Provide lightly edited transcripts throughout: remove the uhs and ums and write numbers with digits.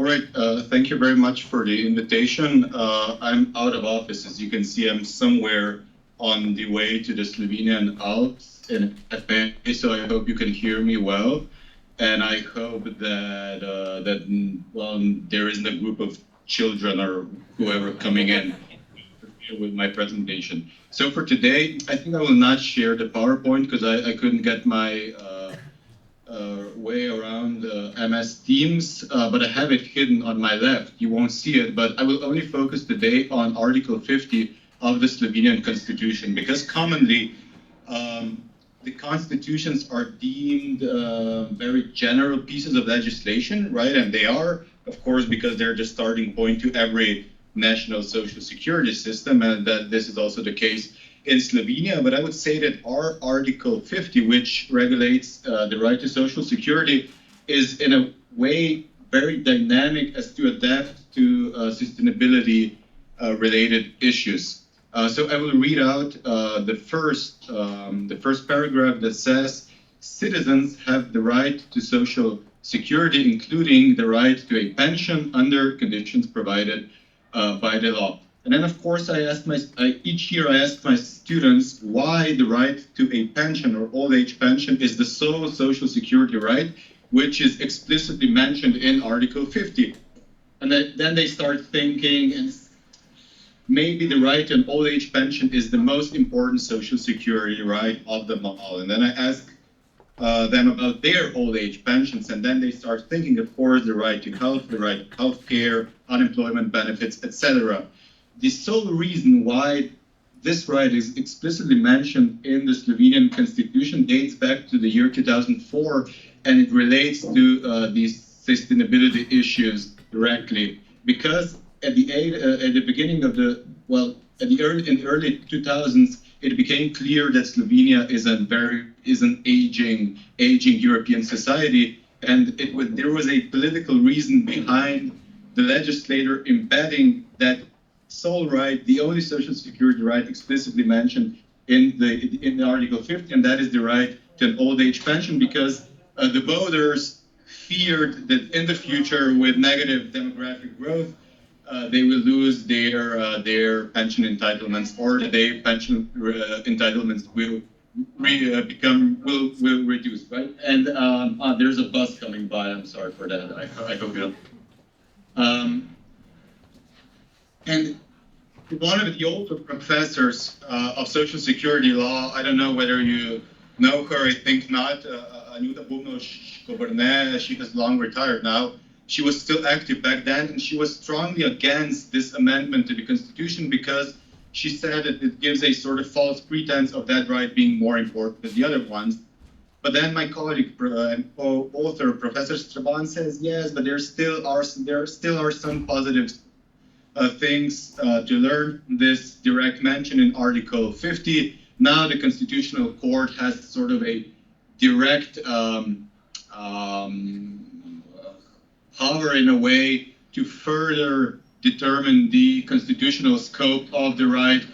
All right, thank you very much for the invitation. I'm out of office. As you can see, I'm somewhere on the way to the Slovenian Alps in FA, so I hope you can hear me well. And I hope that, well, there isn't a group of children or whoever coming in with my presentation. So for today, I think I will not share the PowerPoint because I couldn't get my way around MS Teams, but I have it hidden on my left. You won't see it, but I will only focus today on Article 50 of the Slovenian Constitution, because commonly the constitutions are deemed very general pieces of legislation, right? And they are, of course, because they're the starting point to every national social security system, and that this is also the case in Slovenia. But I would say that our Article 50, which regulates the right to social security, is in a way very dynamic as to adapt to sustainability related issues. So I will read out the first paragraph that says, citizens have the right to social security, including the right to a pension under conditions provided by the law. And then, of course, each year I ask my students why the right to a pension or old age pension is the sole social security right, which is explicitly mentioned in Article 50. And then they start thinking, and maybe the right to an old age pension is the most important social security right of them all. And then I ask them about their old age pensions, and then they start thinking, of course, the right to health, the right to health care, unemployment benefits, etc. The sole reason why this right is explicitly mentioned in the Slovenian Constitution dates back to the year 2004, and it relates to these sustainability issues directly. Because at the beginning of in the early 2000s, it became clear that Slovenia is an aging European society, and there was a political reason behind the legislator embedding that sole right, the only social security right explicitly mentioned in the Article 50, and that is the right to an old age pension, because the voters feared that in the future, with negative demographic growth, they will lose their pension entitlements, or their pension entitlements will reduce, right? And there's a bus coming by. I'm sorry for that. I hope you don't. And one of the older professors of Social Security law, I don't know whether you know her, I think not, Anuta Bubnoš-Goborné, she has long retired now. She was still active back then, and she was strongly against this amendment to the Constitution because she said that it gives a sort of false pretense of that right being more important than the other ones. But then my colleague and author, Professor Strban, says, yes, but there still are some positive things to learn. This direct mention in Article 50. Now the Constitutional Court has sort of a direct power in a way to further determine the constitutional scope of the right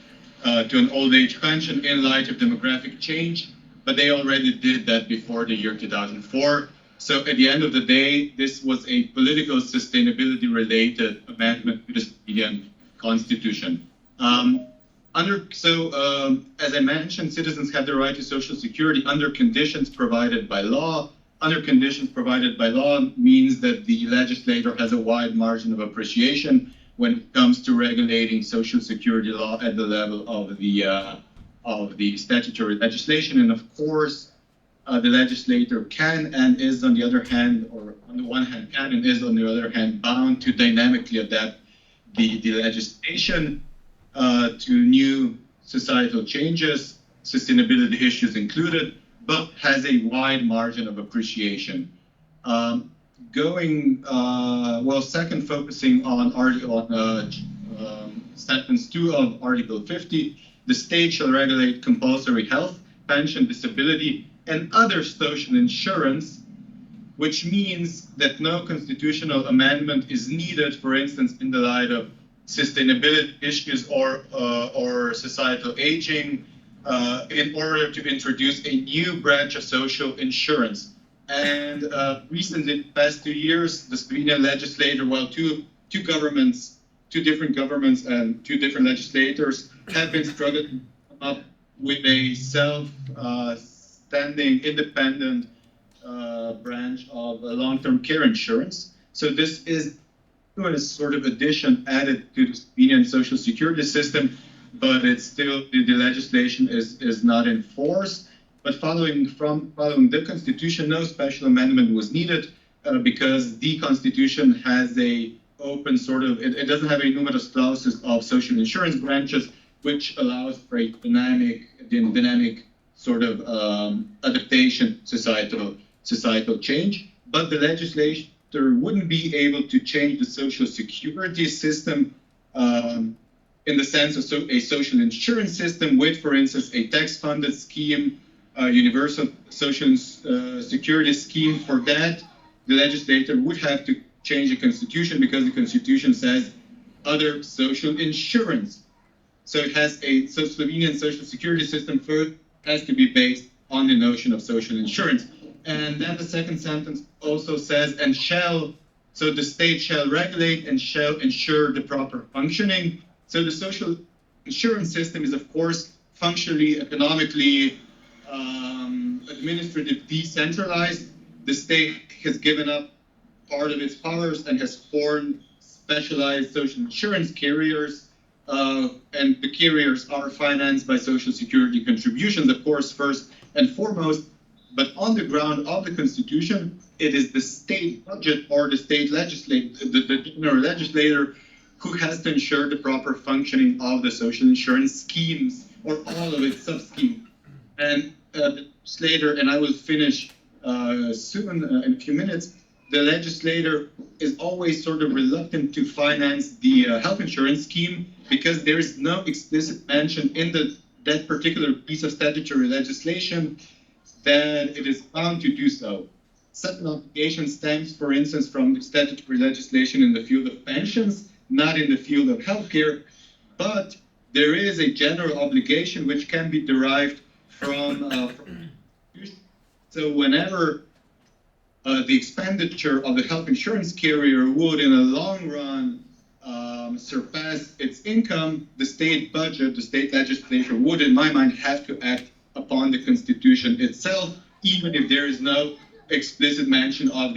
to an old age pension in light of demographic change. But they already did that before the year 2004. So at the end of the day, this was a political sustainability related amendment to the Slovenian Constitution. As I mentioned, citizens have the right to social security under conditions provided by law. Under conditions provided by law means that the legislator has a wide margin of appreciation when it comes to regulating social security law at the level of the statutory legislation. And of course, the legislator can and is on the other hand, or on the one hand can and is on the other hand bound to dynamically adapt the legislation to new societal changes, sustainability issues included, but has a wide margin of appreciation. Second, focusing on sentence 2 of Article 50, the state shall regulate compulsory health, pension, disability, and other social insurance, which means that no constitutional amendment is needed, for instance, in the light of sustainability issues or societal aging, in order to introduce a new branch of social insurance. And recently, in the past 2 years, the Slovenian legislator, well, two different governments and two different legislators have been struggling up with a self-standing, independent branch of long-term care insurance. So this is a sort of addition added to the Slovenian social security system, but it's still, the legislation is not in force. But following the Constitution, no special amendment was needed because the Constitution has a open sort of, it doesn't have a numerous clauses of social insurance branches, which allows for a dynamic sort of adaptation, societal change. But the legislator wouldn't be able to change the social security system in the sense of a social insurance system with, for instance, a tax-funded scheme, universal social security scheme. For that, the legislator would have to change the Constitution because the Constitution says other social insurance. So it has so Slovenian social security system first has to be based on the notion of social insurance. And then the second sentence also says, and shall, so the state shall regulate and shall ensure the proper functioning. So the social insurance system is, of course, functionally, economically, administrative decentralized. The state has given up part of its powers and has formed specialized social insurance carriers, and the carriers are financed by social security contributions, of course, first and foremost. But on the ground of the Constitution, it is the state budget or the state legislator, the general legislator, who has to ensure the proper functioning of the social insurance schemes or all of its sub-schemes. And the legislator, and I will finish soon in a few minutes, the legislator is always sort of reluctant to finance the health insurance scheme because there is no explicit mention in that particular piece of statutory legislation that it is bound to do so. Such an obligation stems, for instance, from the statutory legislation in the field of pensions, not in the field of healthcare, but there is a general obligation which can be derived from so whenever the expenditure of the health insurance carrier would, in a long run, surpass its income, the state budget, the state legislature would, in my mind, have to act upon the Constitution itself, even if there is no explicit mention of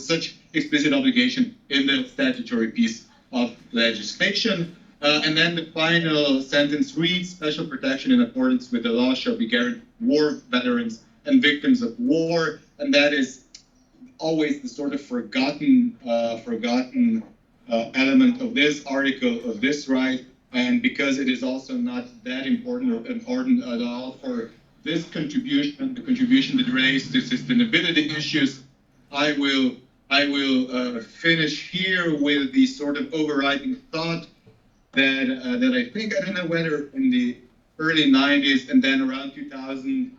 such explicit obligation in the statutory piece of legislation. And then the final sentence reads, special protection in accordance with the law shall be guaranteed war veterans and victims of war. And that is always the sort of forgotten element of this article, of this right. And because it is also not that important at all for this contribution, the contribution that relates to sustainability issues, I will finish here with the sort of overriding thought that I think, I don't know whether in the early 90s and then around 2000,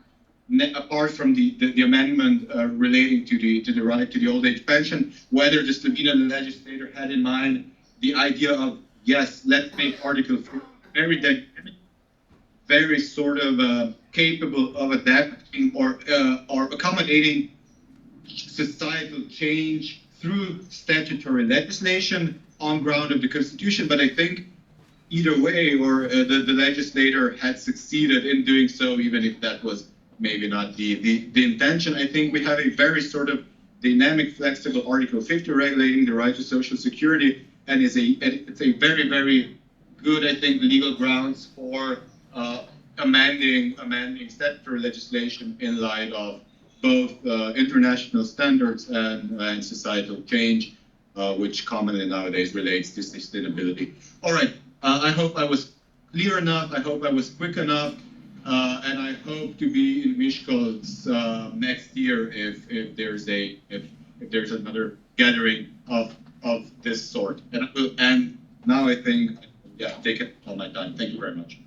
apart from the amendment relating to the right to the old age pension, whether the Slovenian legislator had in mind the idea of, yes, let's make Article 4 very dynamic, very sort of capable of adapting or accommodating societal change through statutory legislation on ground of the Constitution. But I think either way, or the legislator had succeeded in doing so, even if that was maybe not the intention. I think we have a very sort of dynamic, flexible Article 50 regulating the right to social security, and it's a very, very good, I think, legal grounds for amending statutory legislation in light of both international standards and societal change, which commonly nowadays relates to sustainability. All right, I hope I was clear enough. I hope I was quick enough. And I hope to be in Miskolc next year if there's another gathering of this sort. And now I think, yeah, take it all my time. Thank you very much.